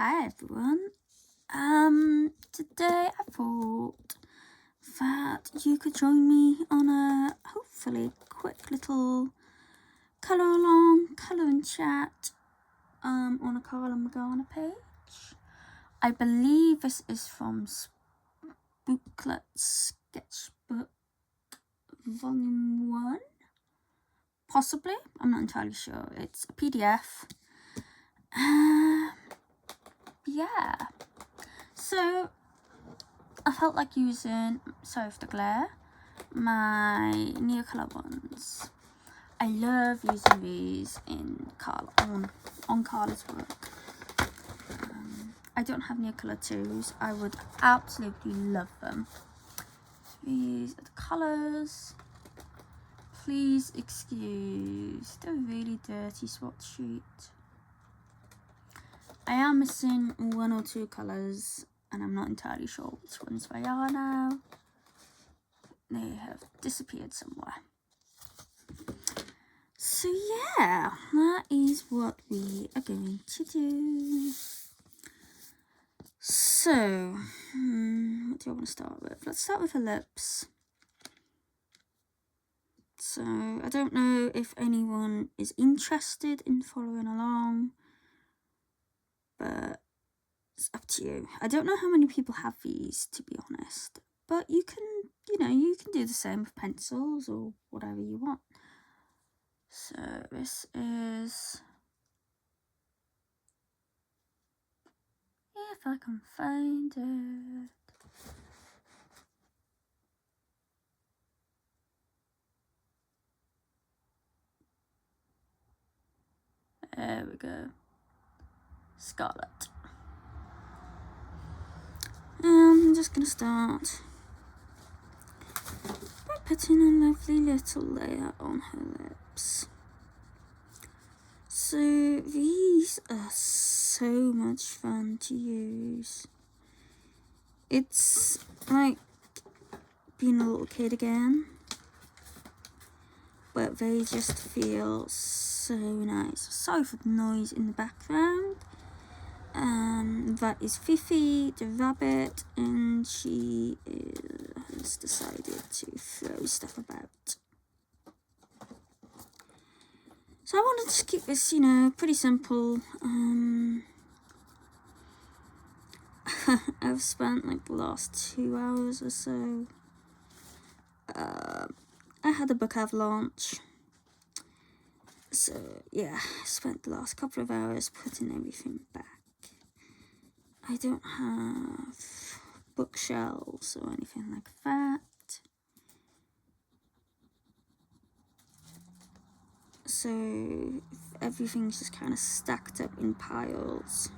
Hi everyone. Today I thought that you could join me on a hopefully quick little colour along, colour and chat on a Karla Magana page. I believe this is from Spooklettes Sketchbook Volume 1. Possibly, I'm not entirely sure. It's a PDF. Yeah. So I felt like using, sorry for the glare, my Neocolor ones. I love using these in Karla, on Karla's work. I don't have Neocolor IIs. I would absolutely love them. These are the colours. Please excuse the really dirty swatch sheet. I am missing one or two colours and I'm not entirely sure which ones they are now. They have disappeared somewhere. So yeah, that is what we are going to do. So, what do I want to start with? Let's start with the lips. So, I don't know if anyone is interested in following along, but it's up to you. I don't know how many people have these, to be honest, but you can, you can do the same with pencils or whatever you want. So this is, if I can find it. There we go. Scarlet. I'm just going to start by putting a lovely little layer on her lips. So these are so much fun to use. It's like being a little kid again, but they just feel so nice. Sorry for the noise in the background. That is Fifi the rabbit, and she has decided to throw stuff about. So I wanted to keep this, pretty simple. I've spent like the last 2 hours or so. I had a book avalanche. So yeah, I spent the last couple of hours putting everything back. I don't have bookshelves or anything like that. So everything's just kind of stacked up in piles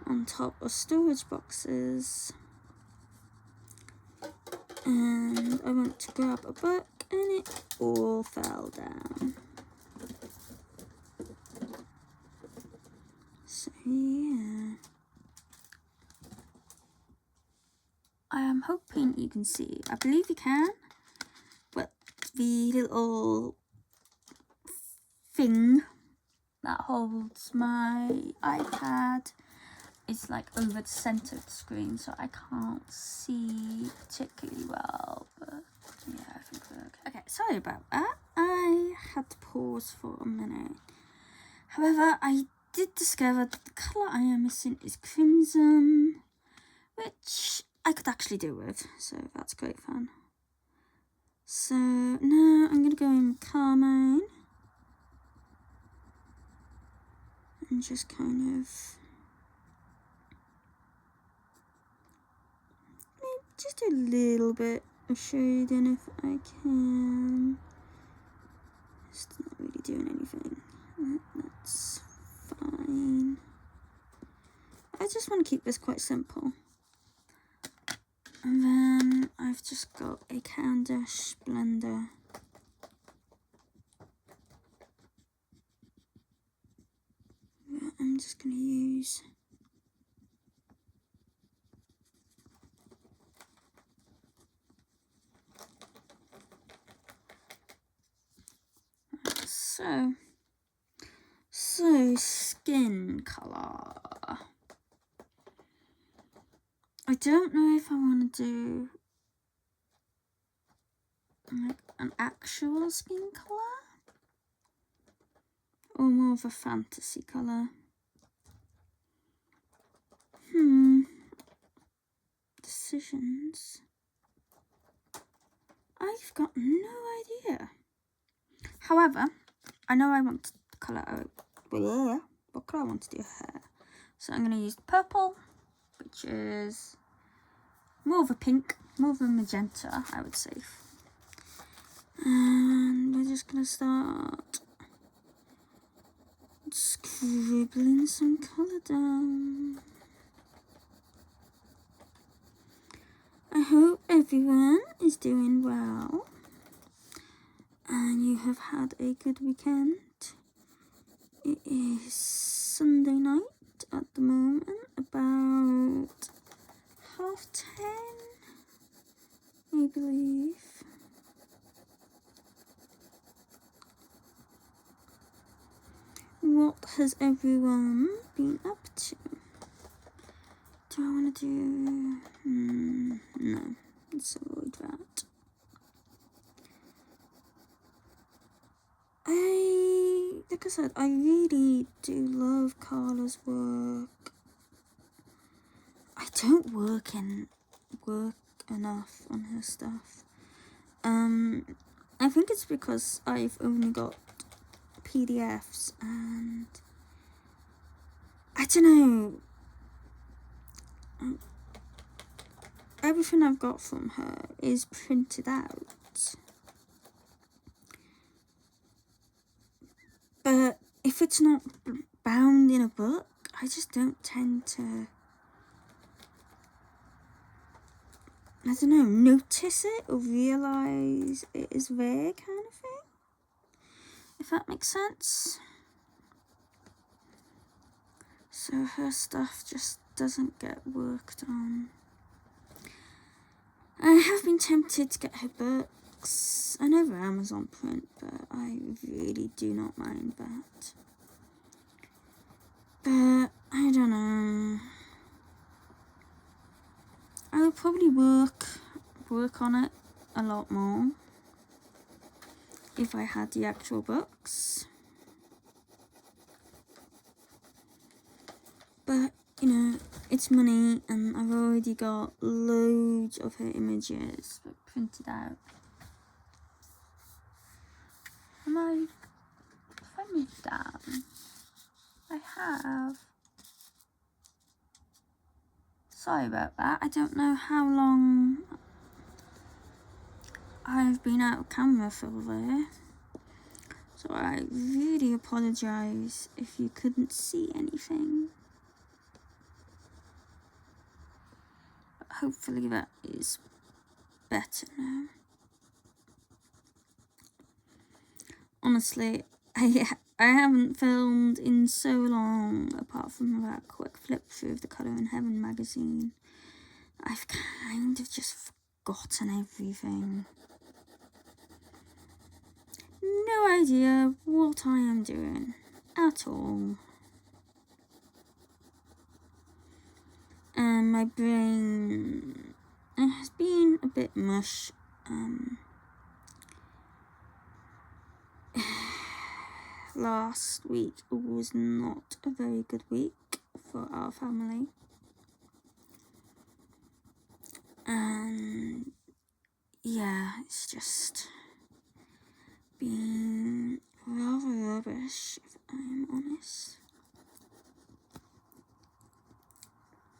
on top of storage boxes. And I went to grab a book and it all fell down. So yeah. I am hoping you can see. I believe you can. But the little thing that holds my iPad is like over the center of the screen, so I can't see particularly well, but yeah, I think we're okay. Okay, sorry about that. I had to pause for a minute. However, I did discover that the colour I am missing is crimson, which I could actually do with, so that's great fun. So now I'm going to go in carmine and just kind of just a little bit of shading if I can. It's not really doing anything. That's fine. I just want to keep this quite simple. And then I've just got a Caran d'Ache blender. That I'm just going to use. So skin colour. I don't know if I want to do like an actual skin colour or more of a fantasy colour. Decisions. I've got no idea. However, I know I want the colour. What colour I want to do hair? So I'm going to use purple, which is more of a pink, more of a magenta, I would say. And we're just going to start scribbling some colour down. I hope everyone is doing well and you have had a good weekend. It is Sunday night at the moment, about 10:30, I believe. What has everyone been up to? Do I want to do... no, let's avoid that. Like I said, I really do love Karla's work. I don't work enough on her stuff. I think it's because I've only got PDFs and I don't know. Everything I've got from her is printed out. But if it's not bound in a book, I just don't tend to, I don't know, notice it or realise it is there kind of thing. If that makes sense. So her stuff just doesn't get worked on. I have been tempted to get her books. I know they're Amazon print, but I really do not mind that. But I don't know. I would probably work on it a lot more if I had the actual books. But, you know, it's money and I've already got loads of her images printed out. If I move down, I have... Sorry about that. I don't know how long I've been out of camera for there. So I really apologise if you couldn't see anything. But hopefully that is better now. Honestly, I haven't filmed in so long, apart from that quick flip through of the Colour in Heaven magazine. I've kind of just forgotten everything. No idea what I am doing at all. And my brain has been a bit mush. Last week was not a very good week for our family. And yeah, it's just been rather rubbish, if I'm honest.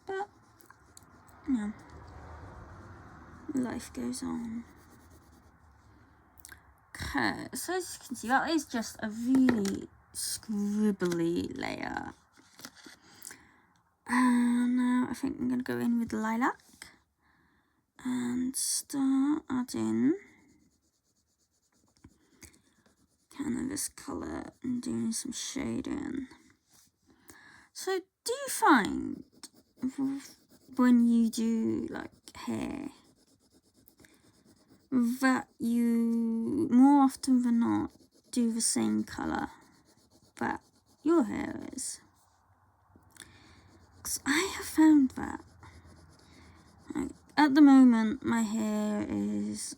But, you know, life goes on. Okay, so as you can see, that is just a really scribbly layer. And now I think I'm going to go in with lilac and start adding kind of this colour and doing some shading. So do you find when you do like hair that you more often than not do the same colour that your hair is? Because I have found that at the moment my hair is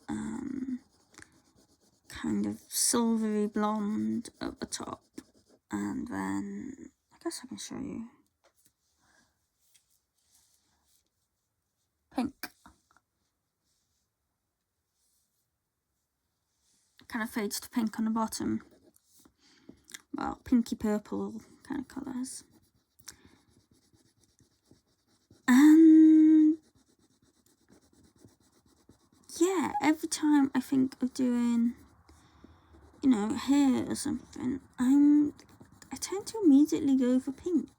kind of silvery blonde at the top, and then I guess I can show you pink. Kind of fades to pink on the bottom. Well, pinky purple kind of colours. And yeah, every time I think of doing, you know, hair or something, I tend to immediately go for pink.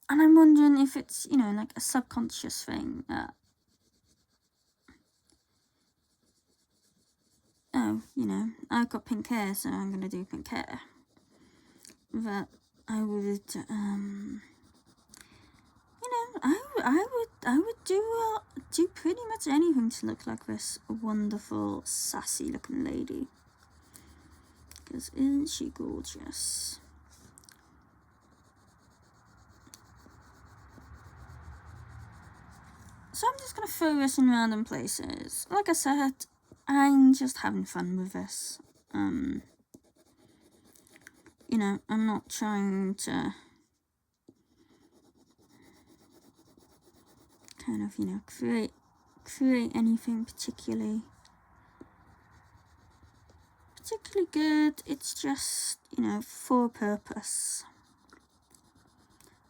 And I'm wondering if it's, you know, like a subconscious thing that, oh, you know, I've got pink hair, so I'm gonna do pink hair. That I would, you know, I would do pretty much anything to look like this wonderful, sassy looking lady. Because isn't she gorgeous? So I'm just gonna throw this in random places. Like I said, I'm just having fun with this. You know, I'm not trying to kind of, you know, create anything particularly good. It's just, you know, for a purpose.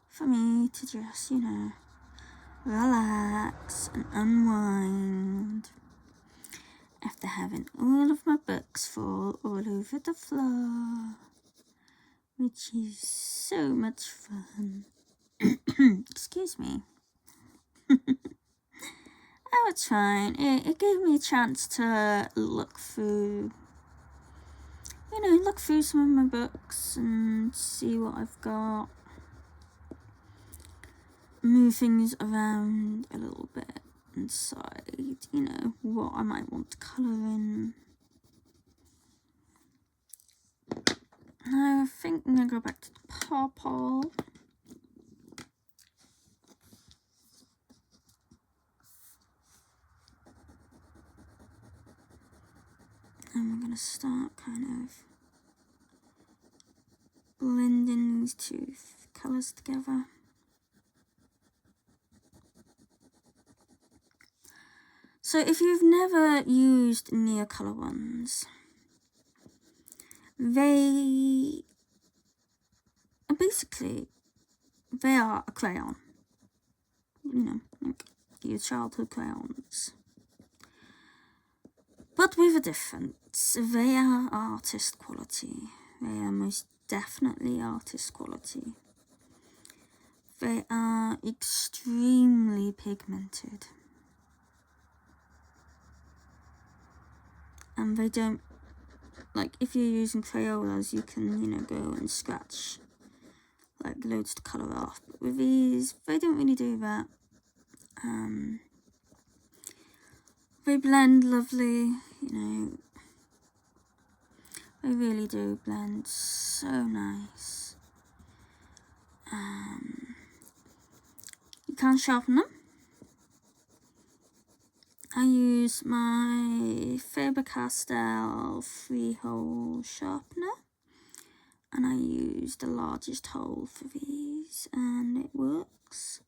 For me to just, you know, relax and unwind after having all of my books fall all over the floor, which is so much fun. Excuse me. I was fine. It gave me a chance to look through, you know, look through some of my books and see what I've got. Move things around a little bit and decide, you know, what I might want to colour in. Now I think I'm going to go back to the purple. And we're going to start kind of blending these two colours together. So if you've never used Neocolor ones, they are basically, they are a crayon, you know, like your childhood crayons. But with a difference, they are artist quality. They are most definitely artist quality. They are extremely pigmented. And they don't, like, if you're using Crayolas, you can, you know, go and scratch, like, loads to colour off. But with these, they don't really do that. They blend lovely, you know. They really do blend so nice. You can't sharpen them. I use my Faber-Castell 3-hole sharpener, and I use the largest hole for these, and it works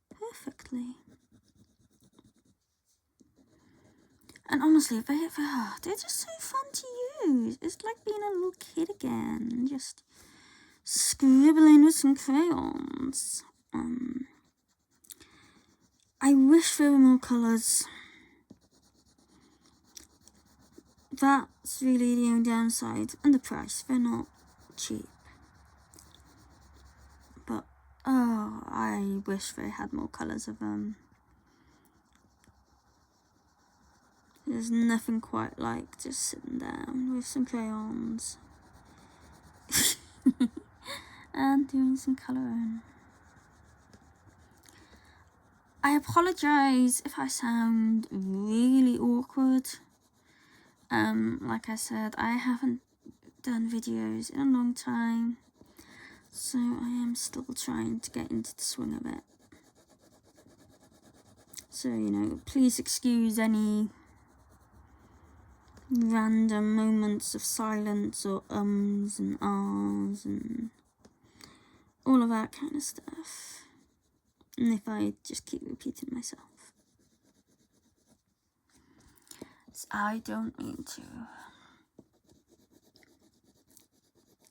perfectly. And honestly, they're just so fun to use. It's like being a little kid again, just scribbling with some crayons. I wish there were more colours. That's really the only downside, and the price. They're not cheap. But, oh, I wish they had more colours of them. There's nothing quite like just sitting down with some crayons and doing some colouring. I apologise if I sound really awkward. Like I said, I haven't done videos in a long time, so I am still trying to get into the swing of it. So, you know, please excuse any random moments of silence or ums and ahs and all of that kind of stuff. And if I just keep repeating myself. I don't mean to.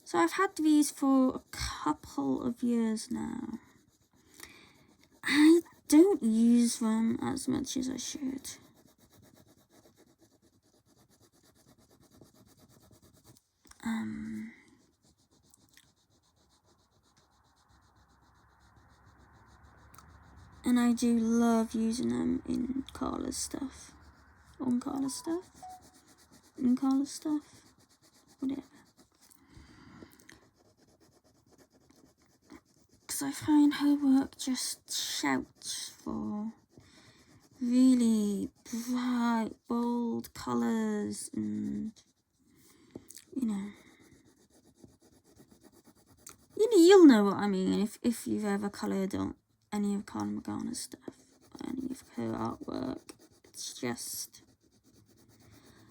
So I've had these for a couple of years now. I don't use them as much as I should. And I do love using them in Karla's stuff. On Karla's stuff. In Karla's stuff. Whatever. Because I find her work just shouts for really bright, bold colours and, you know. You'll know what I mean if you've ever coloured on any of Karla Magana's stuff, or any of her artwork. It's just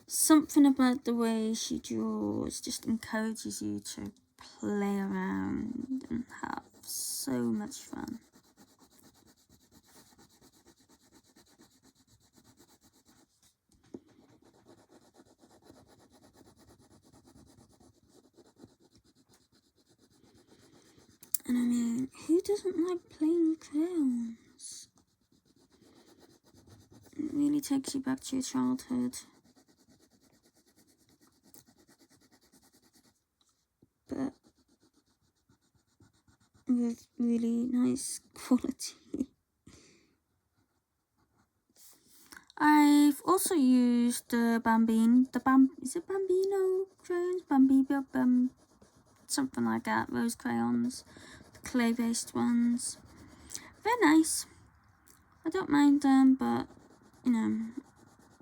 something about the way she draws just encourages you to play around and have so much fun. And I mean, who doesn't like playing with crayons? It really takes you back to your childhood. But with really nice quality. I've also used the is it Bambino crayons? Something like that, rose crayons, the clay-based ones. They're nice. I don't mind them, but, you know,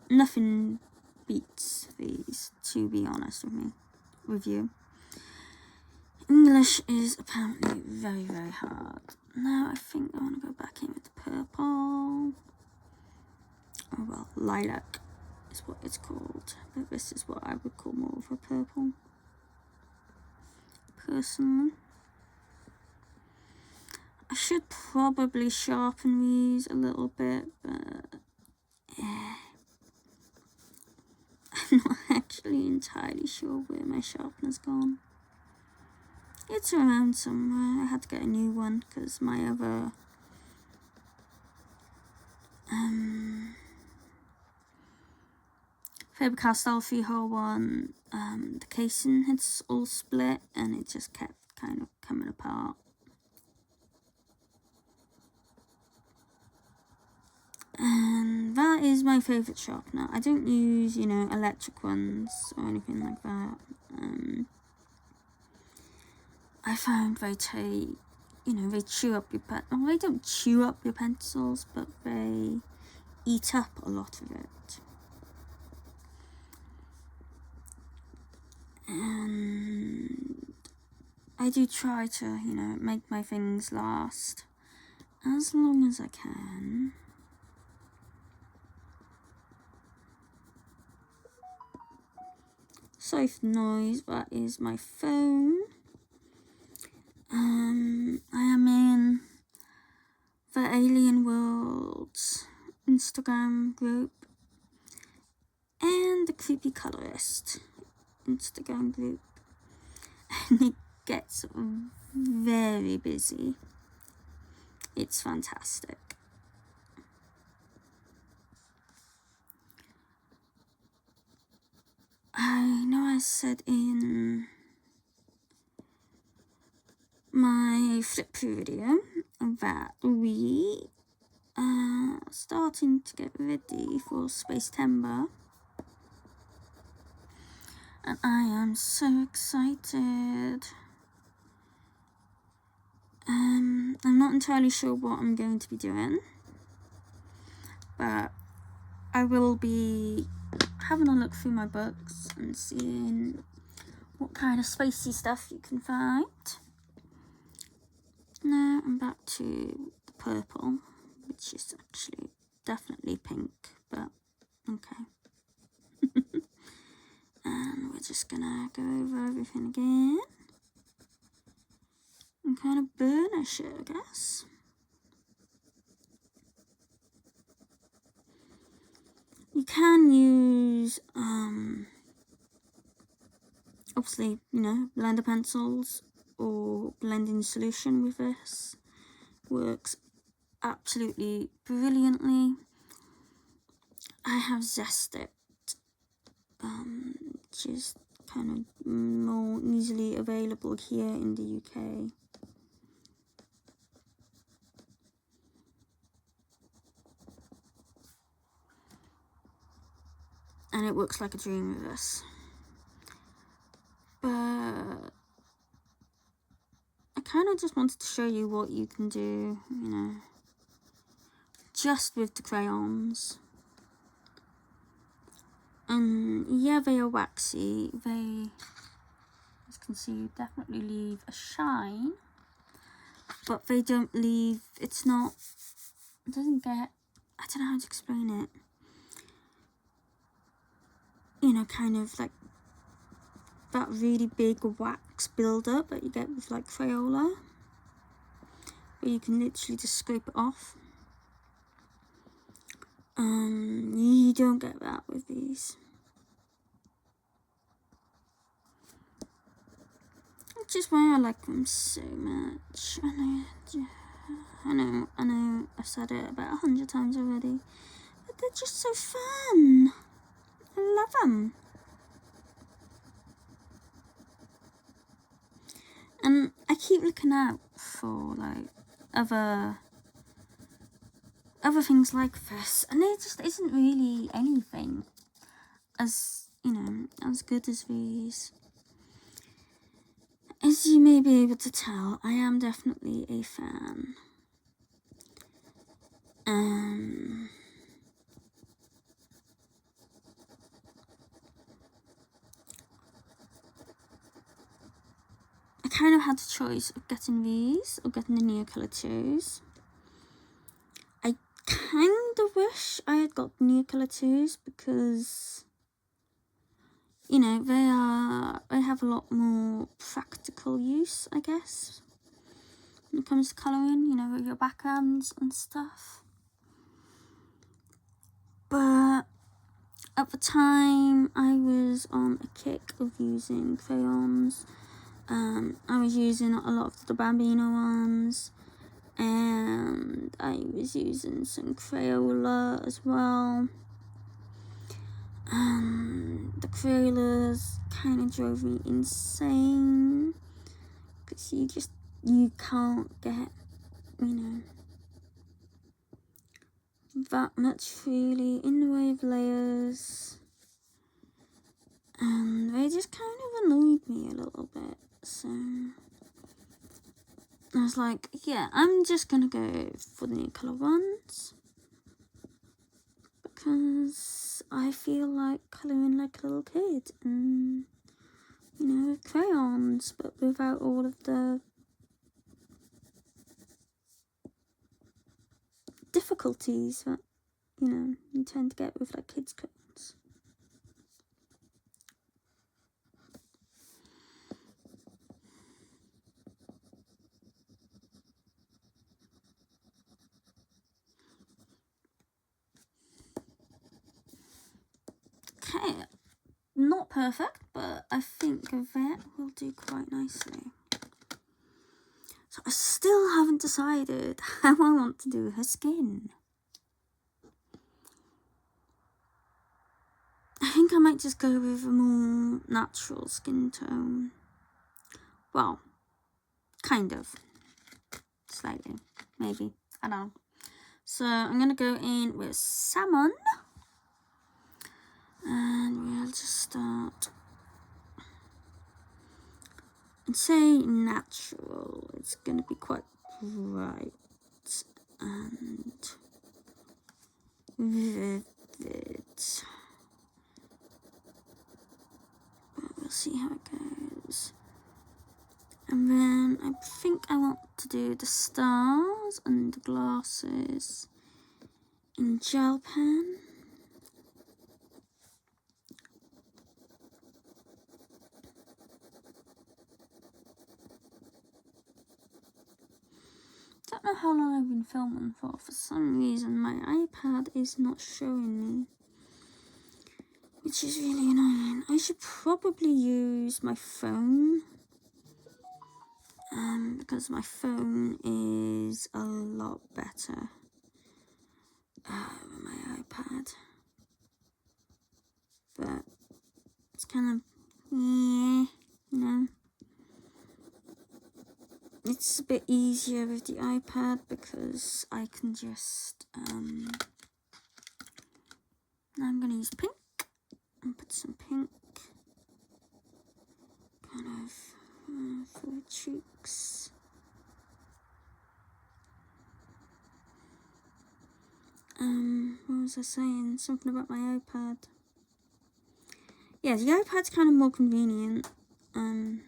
nothing beats these, to be honest with you. English is apparently very, very hard. Now I think I want to go back in with the purple. Oh well, lilac is what it's called, but this is what I would call more of a purple. Personally, I should probably sharpen these a little bit, but yeah. I'm not actually entirely sure where my sharpener's gone. It's around somewhere. I had to get a new one because my other Faber-Castell 3-hole one, the casing had all split and it just kept kind of coming apart. And that is my favourite sharpener. I don't use, you know, electric ones or anything like that. I found they they chew up your pen. Well, they don't chew up your pencils, but they eat up a lot of it. And I do try to, you know, make my things last as long as I can. Sorry for the noise, that is my phone. I am in the Alien Worlds Instagram group and the Creepy Colorist Instagram group, and it gets very busy. It's fantastic. I know I said in my flip through video that we are starting to get ready for Space-Tember, and I am so excited. I'm not entirely sure what I'm going to be doing, but I will be having a look through my books and seeing what kind of spacey stuff you can find. Now I'm back to the purple, which is actually definitely guess. You can use, obviously, you know, blender pencils or blending solution with this. Works absolutely brilliantly. I have Zest It, which is kind of more easily available here in the UK. And it works like a dream with this. But I kind of just wanted to show you what you can do, you know, just with the crayons. And yeah, they are waxy. They, as you can see, definitely leave a shine. But they don't leave, it doesn't get, I don't know how to explain it. You know, kind of like that really big wax build-up that you get with like Crayola, where you can literally just scrape it off. You don't get that with these. Which is why I like them so much. I know, I've said it about 100 times already, but they're just so fun. I love them. And I keep looking out for like other things like this, and there just isn't really anything as, you know, as good as these. As you may be able to tell, I am definitely a fan. I kind of had the choice of getting these or getting the Neocolor IIs. I kind of wish I had got the Neocolor IIs because, you know, they have a lot more practical use, I guess, when it comes to colouring, you know, with your backgrounds and stuff. But at the time, I was on a kick of using crayons. I was using a lot of the Bambino ones, and I was using some Crayola as well. The Crayolas kind of drove me insane because you can't get, you know, that much really in the way of layers, and they just kind of annoyed me a little bit. So I was like, yeah, I'm just gonna go for the Neocolor ones because I feel like colouring like a little kid, and, you know, with crayons, but without all of the difficulties that, you know, you tend to get with like kids' crayons. Okay, not perfect, but I think that will do quite nicely. So I still haven't decided how I want to do her skin. I think I might just go with a more natural skin tone. Well, kind of. Slightly, maybe. I don't know. So I'm going to go in with salmon. And we'll just start and say natural. It's going to be quite bright and vivid. But we'll see how it goes. And then I think I want to do the stars and the glasses in gel pen. So don't know how long I've been filming for. For some reason, my iPad is not showing me, which is really annoying. I should probably use my phone, because my phone is a lot better than my iPad. But it's kind of, yeah, you know. It's a bit easier with the iPad because I can just, now I'm going to use pink and put some pink kind of for the cheeks. What was I saying? Something about my iPad. Yeah, the iPad's kind of more convenient. And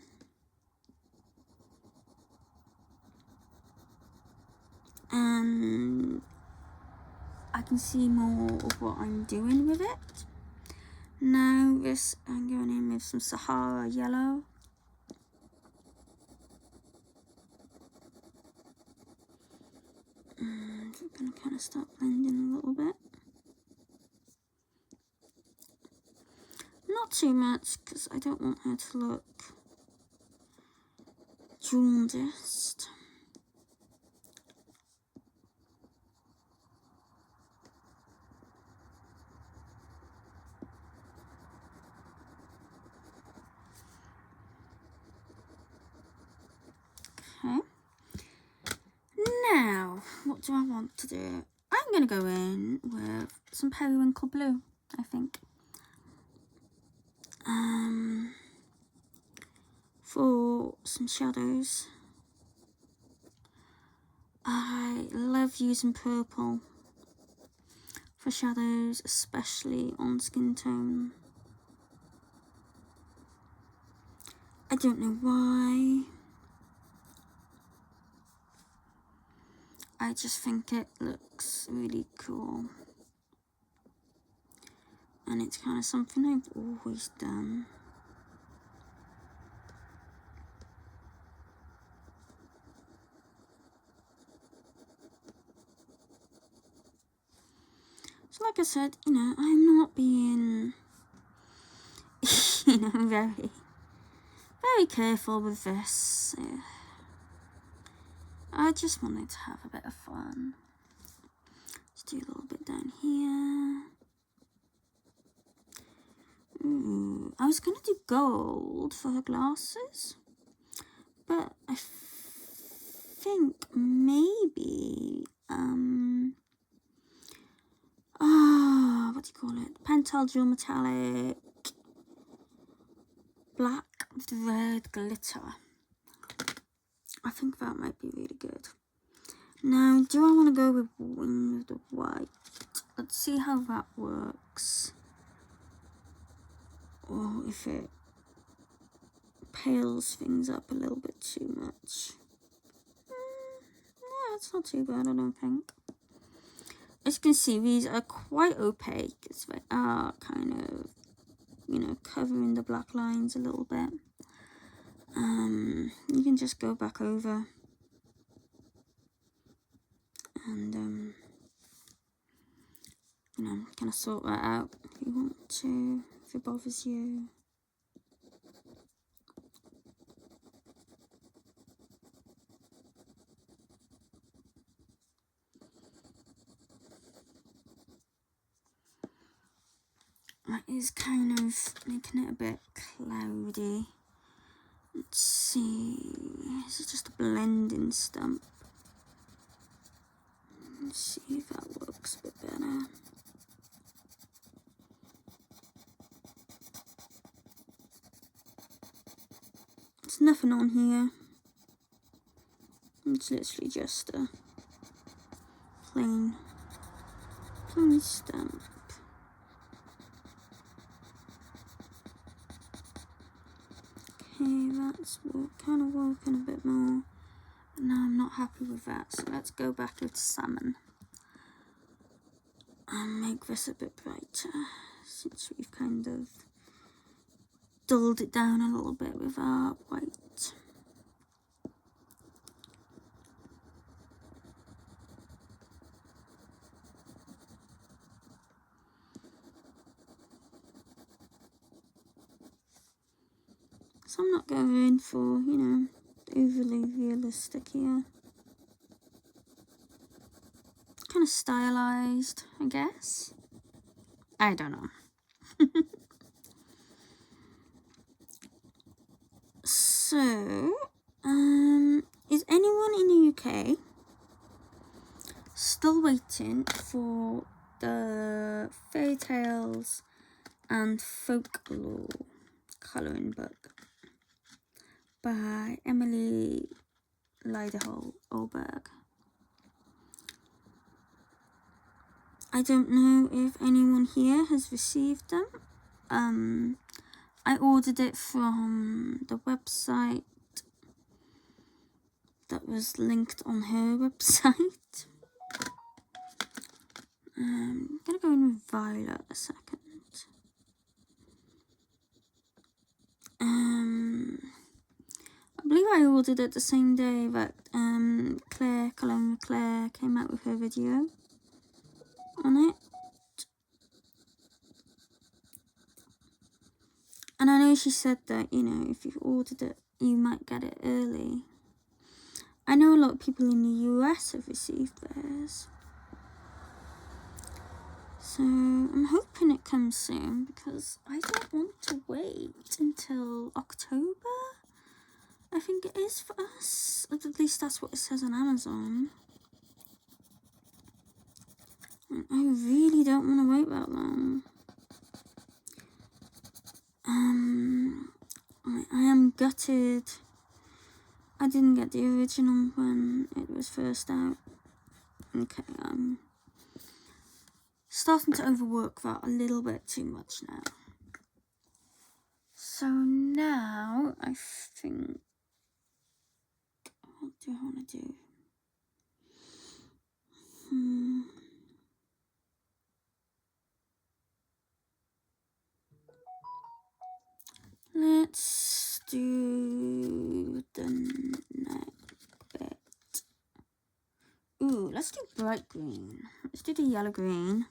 I can see more of what I'm doing with it. Now this, I'm going in with some Sahara yellow. And we're going to kind of start blending a little bit. Not too much, because I don't want her to look jaundiced. Okay. Now, what do I want to do? I'm going to go in with some periwinkle blue, I think. For some shadows. I love using purple for shadows, especially on skin tone. I don't know why. I just think it looks really cool. And it's kind of something I've always done. So like I said, you know, I'm not being, you know, very careful with this. I just wanted to have a bit of fun. Let's do a little bit down here. Ooh, I was going to do gold for her glasses, but I think maybe, what do you call it? Pentel Dual Metallic Black with red glitter. I think that might be really good. Now, do I want to go with the white? Let's see how that works. Or if it pales things up a little bit too much. Yeah, it's not too bad, I don't think. As you can see, these are quite opaque, as they are kind of, you know, covering the black lines a little bit. You can just go back over and, you know, kind of sort that out if you want to, if it bothers you. That is kind of making it a bit cloudy. Let's see, is it just a blending stump? Let's see if that works a bit better. There's nothing on here. It's literally just a plain stump. Okay, that's kind of working a bit more. But now I'm not happy with that, so let's go back with salmon. And make this a bit brighter, since we've kind of dulled it down a little bit with our white. So I'm not going for, you know, overly realistic here. Kind of stylized, I guess. I don't know. So, is anyone in the UK still waiting for the Fairy Tales and Folklore colouring book by Emily Lyderholberg? I don't know if anyone here has received them. I ordered it from the website that was linked on her website. I'm gonna go in with Violet a second. I believe I ordered it the same day that Claire came out with her video on it. And I know she said that, you know, if you've ordered it, you might get it early. I know a lot of people in the US have received theirs. So I'm hoping it comes soon because I don't want to wait until October. I think it is for us. At least that's what it says on Amazon. And I really don't want to wait that long. I am gutted I didn't get the original when it was first out. Okay, I'm starting to overwork that a little bit too much now. So now I think, what do I want to do? Let's do the neck bit. Ooh, let's do bright green. Let's do the yellow green.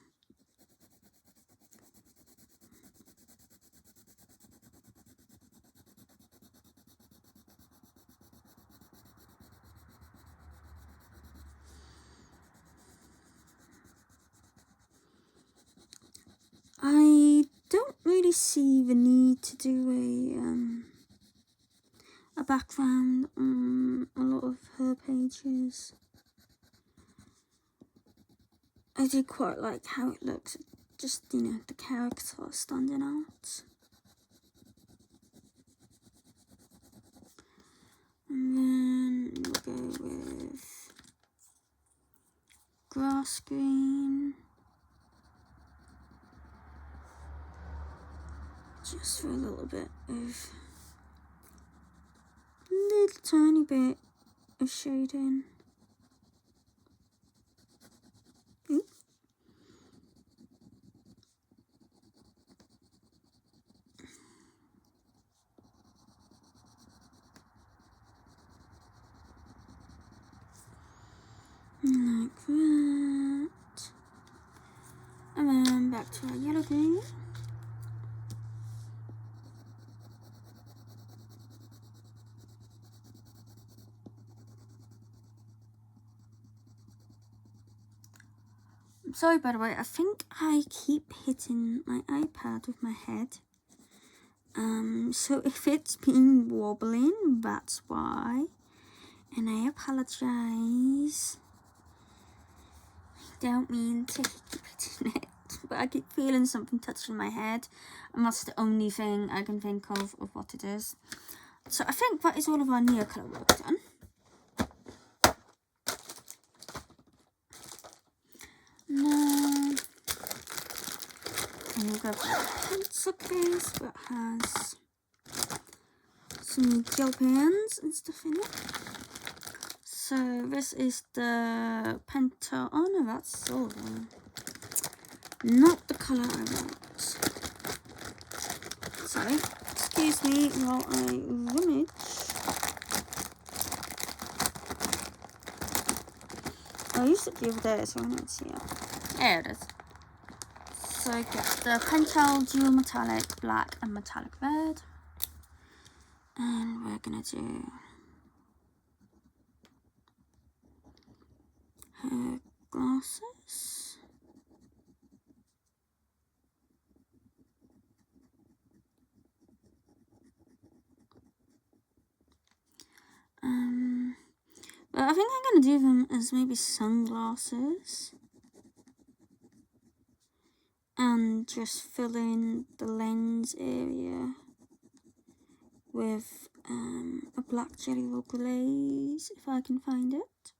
I don't really see the need to do a background on a lot of her pages. I do quite like how it looks, just, you know, the character standing out. And then we'll go with grass green. Just for a little bit of, little tiny bit of shading. Ooh. Like that. And then back to our yellow green. Sorry, by the way, I think I keep hitting my iPad with my head. So if it's been wobbling, that's why. And I apologise. I don't mean to keep hitting it, but I keep feeling something touching my head. And that's the only thing I can think of what it is. So I think that is all of our Neocolor work done. Now, and we'll go for a pencil case that has some gel pens and stuff in it. So this is the Penta, oh no, that's silver. Not the colour I want. Sorry, excuse me while I rummage. I used it the other day, so I don't see it. There it is. So I get the Pentel Dual Metallic Black and Metallic Red. And we're gonna do her glasses. But I think I'm gonna do them as maybe sunglasses. And just fill in the lens area with a black jelly roll glaze if I can find it.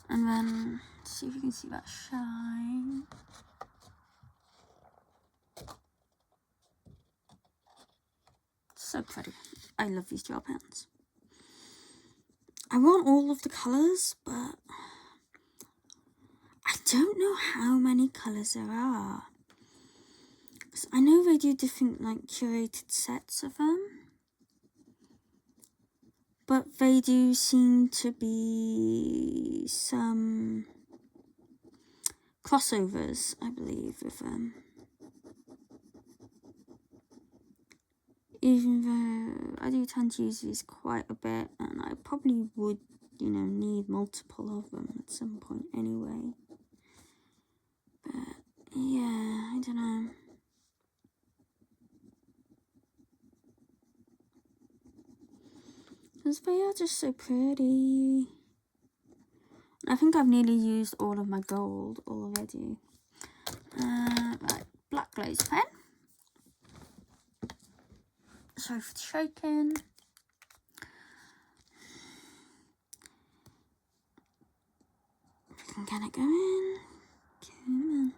And then see if you can see that shine. So pretty. I love these gel pens. I want all of the colours, but I don't know how many colours there are. So I know they do different like curated sets of them, but they do seem to be some crossovers, I believe, with them. Even though I do tend to use these quite a bit, and I probably would, you know, need multiple of them at some point anyway. But yeah, I don't know. Because they are just so pretty. I think I've nearly used all of my gold already. Right, black glaze pen. Sorry for the shaking. Can it go in? Come on.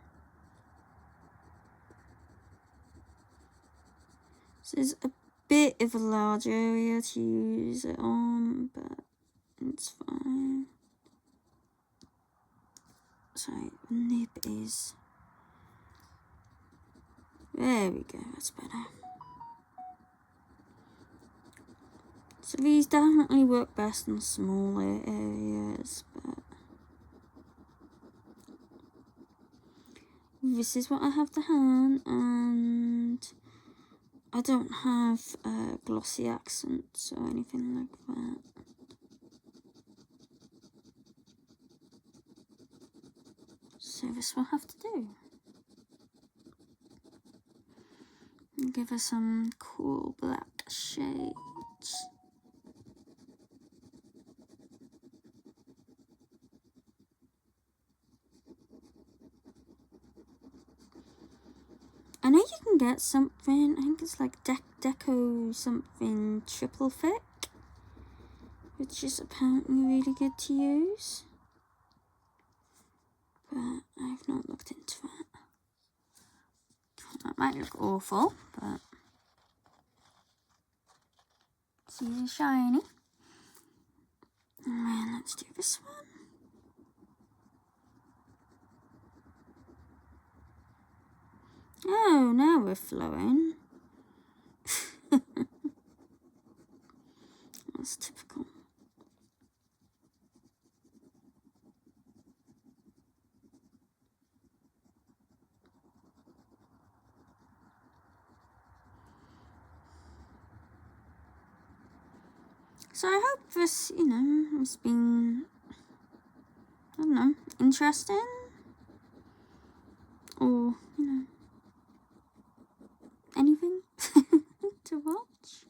This is a bit of a large area to use it on, but it's fine. Sorry, the nib is... There we go, that's better. So these definitely work best in smaller areas, but this is what I have to hand, and I don't have glossy accents or anything like that. So this will have to do. And give her some cool black shades. I know you can get something, I think it's like Deco something triple thick, which is apparently really good to use. But I've not looked into that. That might look awful, but see, it's shiny. And then let's do this one. Oh, now we're flowing. That's typical. So I hope this, you know, has been, I don't know, interesting. Or, you know, anything to watch.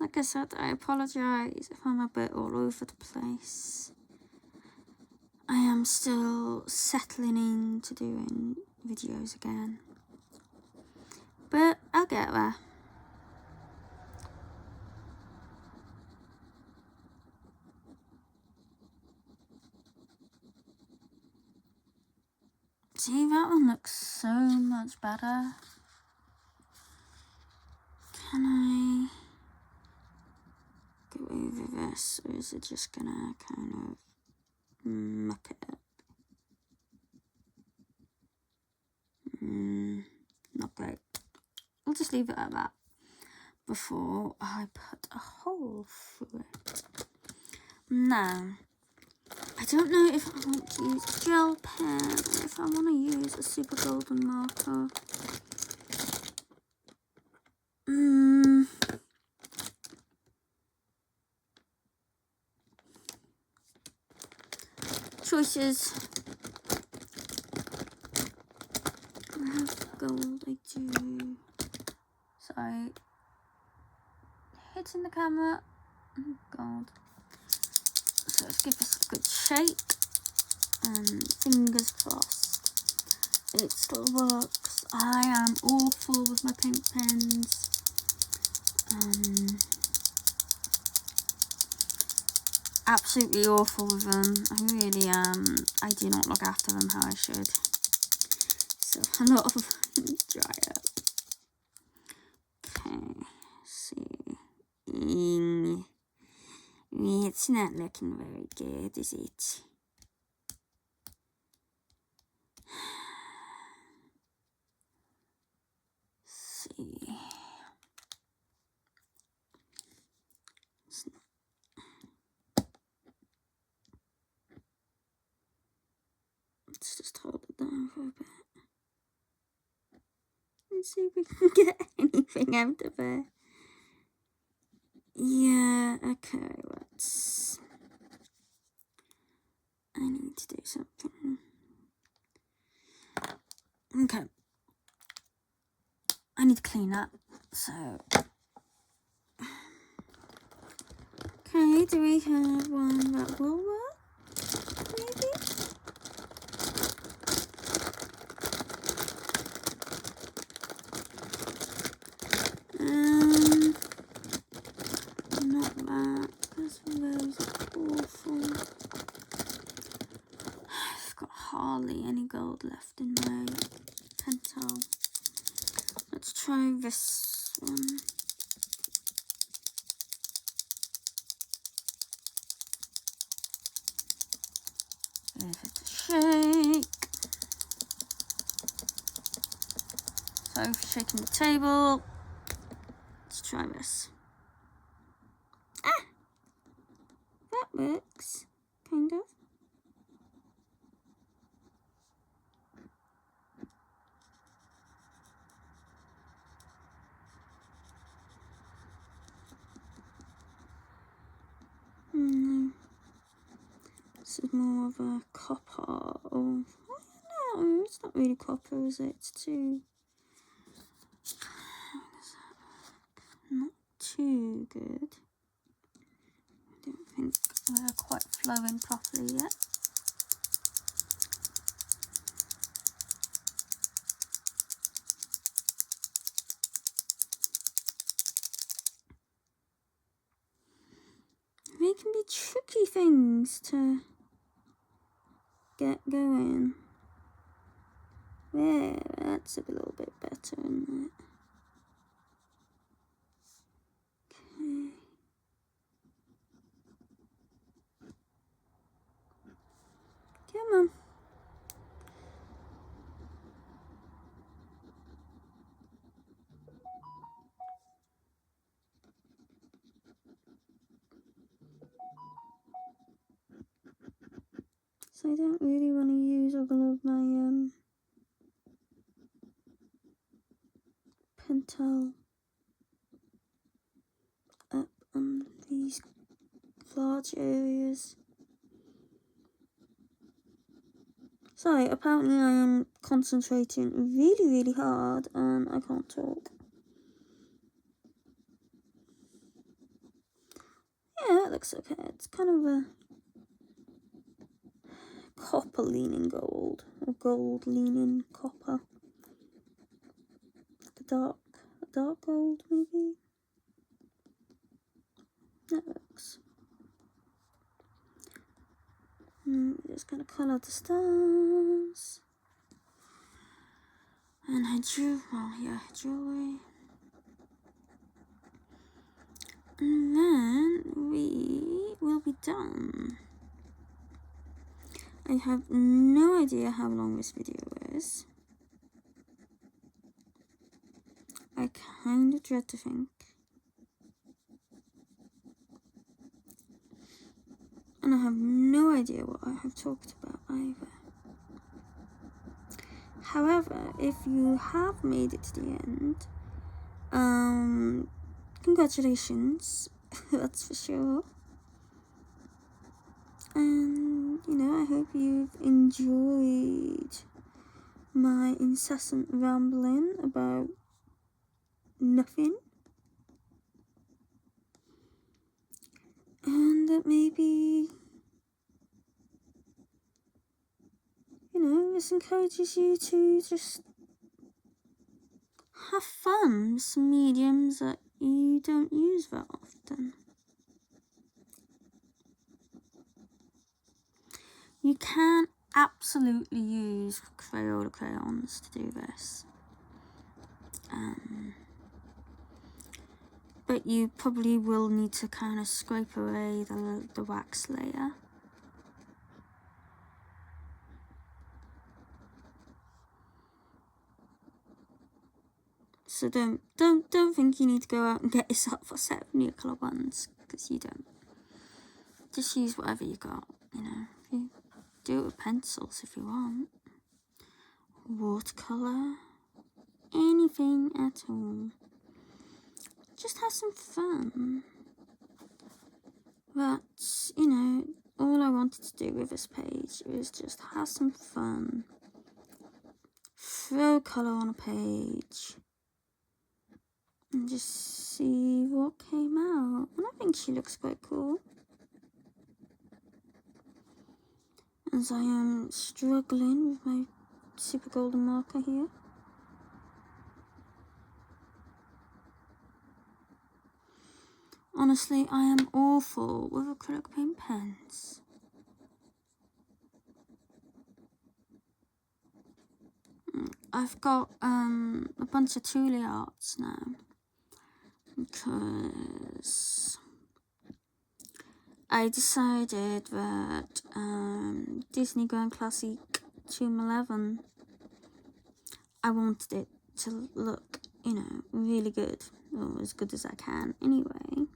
Like I said, I apologise if I'm a bit all over the place. I am still settling into doing videos again. But I'll get there. See, that one looks so much better. Can I go over this, or is it just gonna kind of muck it up? Not great. I'll just leave it at that. before I put a hole through it. Now, I don't know if I want to use gel pen or if I want to use a super golden marker. Choices. I have gold, I do. Sorry. Hitting the camera. Oh god. So let's give this a good shake. And fingers crossed it still works. I am awful with my pink pens. Absolutely awful with them. I really am. I do not look after them how I should. So a lot of them dry up. Okay, see. It's not looking very good, is it? See. Let's just hold it down for a bit. Let's see if we can get anything out of it. Yeah, okay, let's... I need to do something. Okay. I need to clean up, so... Okay, do we have one that will work? Maybe? Not that. This rose is awful. I've got hardly any gold left in my pentel. Let's try this one. Give it a shake. Sorry for shaking the table. Let's try this. Ah! That works, kind of. This is more of a copper. Oh, no, it's not really copper, is it? It's too... Not too good. I don't think we're quite flowing properly yet. They can be tricky things to get going. There, that's a little bit better, isn't it? Okay. Come on. So I don't really want to use all of my pentel up on these large areas. Sorry, apparently I am concentrating really, really hard and I can't talk. Yeah, that looks okay. It's kind of a copper leaning gold, or gold leaning copper. Like a dark gold maybe. That works. Just gonna colour the stars. And I drew, jewelry. And then we will be done. I have no idea how long this video is. I kind of dread to think. And I have no idea what I have talked about either. However, if you have made it to the end, congratulations, that's for sure. And, you know, I hope you've enjoyed my incessant rambling about nothing. And that maybe, you know, this encourages you to just have fun with some mediums that you don't use that often. You can absolutely use Crayola crayons to do this. But you probably will need to kind of scrape away the wax layer. So don't think you need to go out and get yourself a set of Neocolor ones, because you don't. Just use whatever you got, you know. You do it with pencils if you want. Watercolor, anything at all. Just have some fun. That's, you know, all I wanted to do with this page is just have some fun. Throw colour on a page. And just see what came out. And I think she looks quite cool. As I am struggling with my super golden marker here. Honestly, I am awful with acrylic paint pens. I've got a bunch of Thule arts now, because I decided that Disney Grand Classic Tomb 11, I wanted it to look, you know, really good, or as good as I can anyway.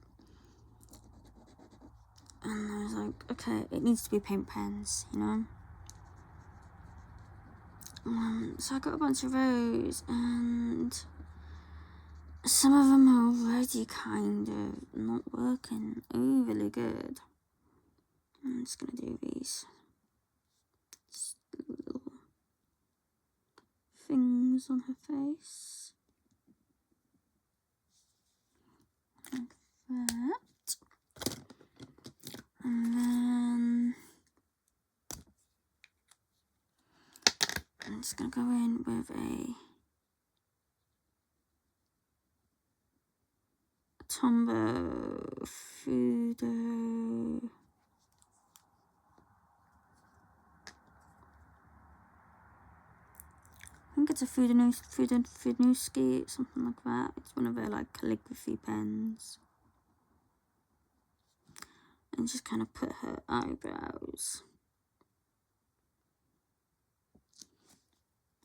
And I was like, okay, it needs to be paint pens, you know. So I got a bunch of those, and some of them are already kind of not working overly good. I'm just gonna do these just little things on her face, like that, and then I'm just gonna go in with a Tombow Fudo. I think it's a Fudanuski, something like that. It's one of their like calligraphy pens. And just kind of put her eyebrows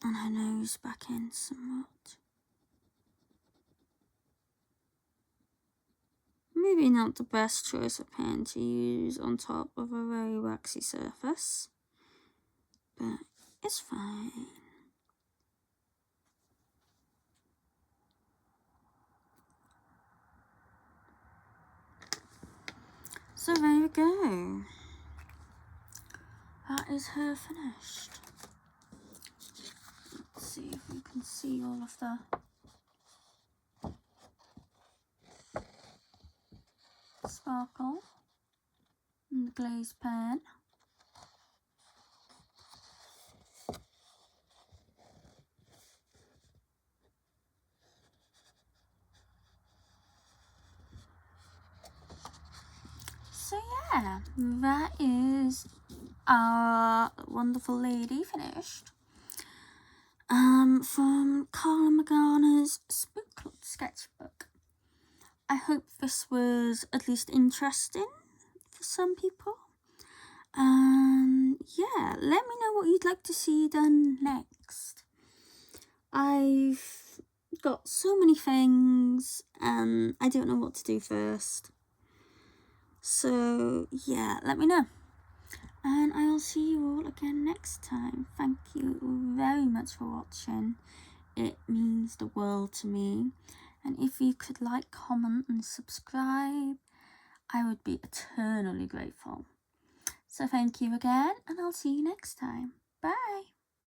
and her nose back in somewhat. Maybe not the best choice of pen to use on top of a very waxy surface, but it's fine. So there we go. That is her finished. Let's see if we can see all of the sparkle and the glazed pen. So yeah, that is our wonderful lady finished. From Karla Magana's Spooklettes sketchbook. I hope this was at least interesting for some people. Yeah, let me know what you'd like to see done next. I've got so many things and I don't know what to do first. So yeah, let me know. And I'll see you all again next time. Thank you very much for watching. It means the world to me. And if you could like, comment and subscribe, I would be eternally grateful. So thank you again, and I'll see you next time. Bye.